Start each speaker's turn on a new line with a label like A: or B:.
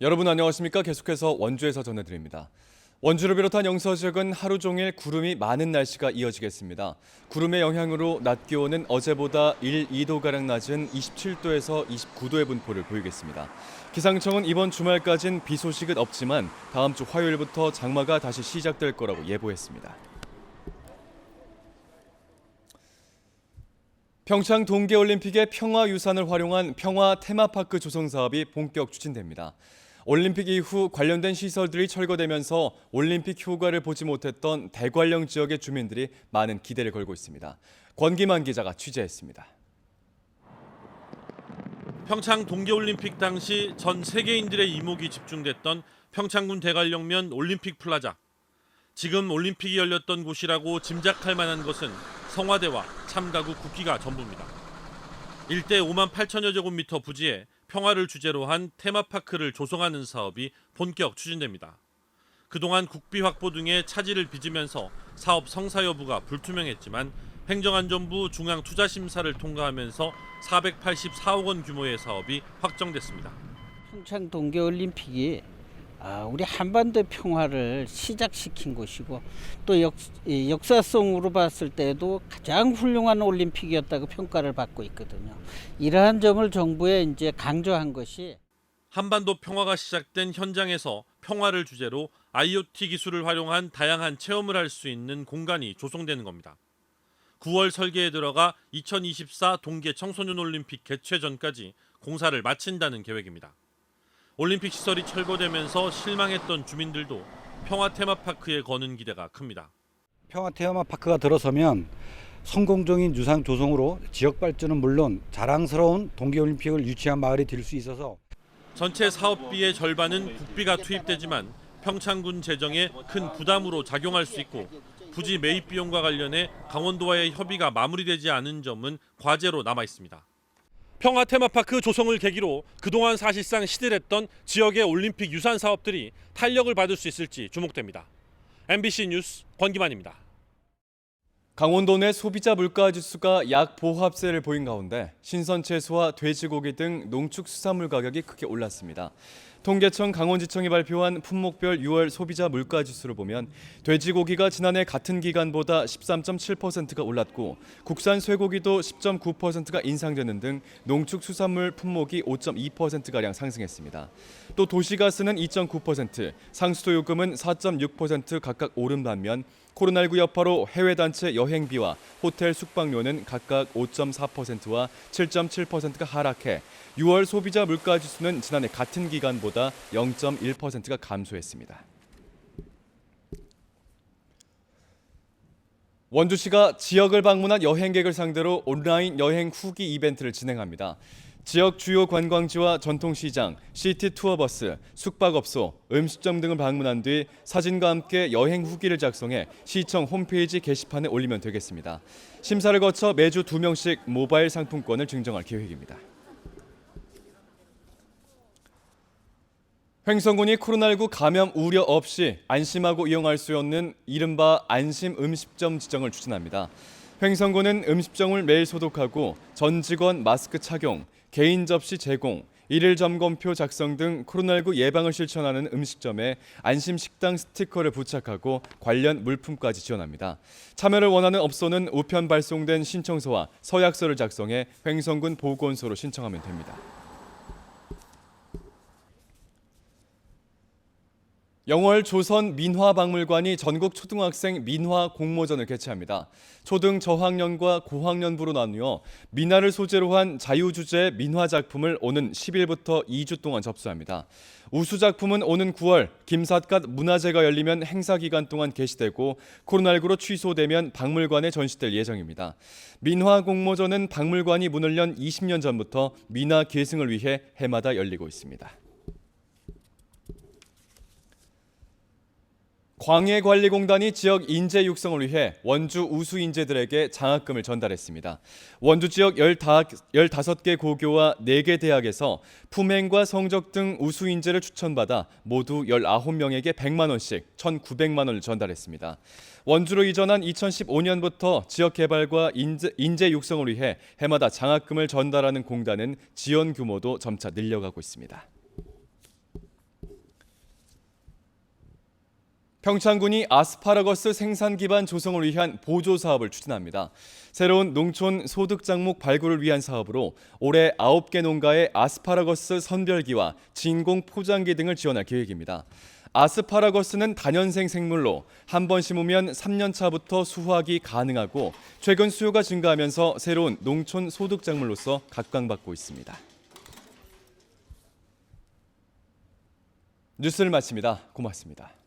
A: 여러분 안녕하십니까? 계속해서 원주에서 전해드립니다. 원주를 비롯한 영서 지역은 하루 종일 구름이 많은 날씨가 이어지겠습니다. 구름의 영향으로 낮 기온은 어제보다 1, 2도가량 낮은 27도에서 29도의 분포를 보이겠습니다. 기상청은 이번 주말까진 비 소식은 없지만 다음 주 화요일부터 장마가 다시 시작될 거라고 예보했습니다. 평창 동계올림픽의 평화유산을 활용한 평화 테마파크 조성 사업이 본격 추진됩니다. 올림픽 이후 관련된 시설들이 철거되면서 올림픽 효과를 보지 못했던 대관령 지역의 주민들이 많은 기대를 걸고 있습니다. 권기만 기자가 취재했습니다.
B: 평창 동계올림픽 당시 전 세계인들의 이목이 집중됐던 평창군 대관령면 올림픽 플라자. 지금 올림픽이 열렸던 곳이라고 짐작할 만한 것은 성화대와 참가국 국기가 전부입니다. 일대 5만 8천여 제곱미터 부지에 평화를 주제로 한 테마파크를 조성하는 사업이 본격 추진됩니다. 그동안 국비 확보 등의 차질을 빚으면서 사업 성사 여부가 불투명했지만 행정안전부 중앙투자심사를 통과하면서 484억 원 규모의 사업이 확정됐습니다.
C: 평창 동계올림픽이 우리 한반도 평화를 시작시킨 곳이고 또 역사성으로 봤을 때도 가장 훌륭한 올림픽이었다고 평가를 받고 있거든요. 이러한 점을 정부에 이제 강조한 것이
B: 한반도 평화가 시작된 현장에서 평화를 주제로 IoT 기술을 활용한 다양한 체험을 할 수 있는 공간이 조성되는 겁니다. 9월 설계에 들어가 2024 동계 청소년 올림픽 개최 전까지 공사를 마친다는 계획입니다. 올림픽 시설이 철거되면서 실망했던 주민들도 평화 테마파크에 거는 기대가 큽니다.
D: 평화 테마파크가 들어서면 성공적인 유산 조성으로 지역 발전은 물론 자랑스러운 동계올림픽을 유치한 마을이 될 수 있어서
B: 전체 사업비의 절반은 국비가 투입되지만 평창군 재정에 큰 부담으로 작용할 수 있고 부지 매입 비용과 관련해 강원도와의 협의가 마무리되지 않은 점은 과제로 남아 있습니다. 평화 테마파크 조성을 계기로 그동안 사실상 시들했던 지역의 올림픽 유산 사업들이 탄력을 받을 수 있을지 주목됩니다. MBC 뉴스 권기만입니다.
A: 강원도 내 소비자 물가 지수가 약 보합세를 보인 가운데 신선 채소와 돼지고기 등 농축수산물 가격이 크게 올랐습니다. 통계청 강원지청이 발표한 품목별 6월 소비자 물가 지수를 보면 돼지고기가 지난해 같은 기간보다 13.7%가 올랐고 국산 쇠고기도 10.9%가 인상되는 등 농축수산물 품목이 5.2%가량 상승했습니다. 또 도시가스는 2.9%, 상수도 요금은 4.6% 각각 오른 반면 코로나19 여파로 해외 단체 여행비와 호텔 숙박료는 각각 5.4%와 7.7%가 하락해 6월 소비자 물가 지수는 지난해 같은 기간보다 0.1%가 감소했습니다. 원주시가 지역을 방문한 여행객을 상대로 온라인 여행 후기 이벤트를 진행합니다. 지역 주요 관광지와 전통시장, 시티 투어버스, 숙박업소, 음식점 등을 방문한 뒤 사진과 함께 여행 후기를 작성해 시청 홈페이지 게시판에 올리면 되겠습니다. 심사를 거쳐 매주 2명씩 모바일 상품권을 증정할 계획입니다. 횡성군이 코로나19 감염 우려 없이 안심하고 이용할 수 있는 이른바 안심 음식점 지정을 추진합니다. 횡성군은 음식점을 매일 소독하고 전 직원 마스크 착용, 개인 접시 제공, 일일 점검표 작성 등 코로나19 예방을 실천하는 음식점에 안심 식당 스티커를 부착하고 관련 물품까지 지원합니다. 참여를 원하는 업소는 우편 발송된 신청서와 서약서를 작성해 횡성군 보건소로 신청하면 됩니다. 영월 조선 민화박물관이 전국 초등학생 민화 공모전을 개최합니다. 초등 저학년과 고학년부로 나누어 민화를 소재로 한 자유주제 민화 작품을 오는 10일부터 2주 동안 접수합니다. 우수 작품은 오는 9월 김삿갓 문화제가 열리면 행사 기간 동안 게시되고 코로나19로 취소되면 박물관에 전시될 예정입니다. 민화 공모전은 박물관이 문을 연 20년 전부터 민화 계승을 위해 해마다 열리고 있습니다. 광해관리공단이 지역 인재 육성을 위해 원주 우수 인재들에게 장학금을 전달했습니다. 원주 지역 15개 고교와 4개 대학에서 품행과 성적 등 우수 인재를 추천받아 모두 19명에게 100만 원씩 1,900만 원을 전달했습니다. 원주로 이전한 2015년부터 지역 개발과 인재 육성을 위해 해마다 장학금을 전달하는 공단은 지원 규모도 점차 늘려가고 있습니다. 평창군이 아스파라거스 생산 기반 조성을 위한 보조 사업을 추진합니다. 새로운 농촌 소득 작목 발굴을 위한 사업으로 올해 9개 농가에 아스파라거스 선별기와 진공 포장기 등을 지원할 계획입니다. 아스파라거스는 다년생 생물로 한 번 심으면 3년 차부터 수확이 가능하고 최근 수요가 증가하면서 새로운 농촌 소득 작물로서 각광받고 있습니다. 뉴스를 마칩니다. 고맙습니다.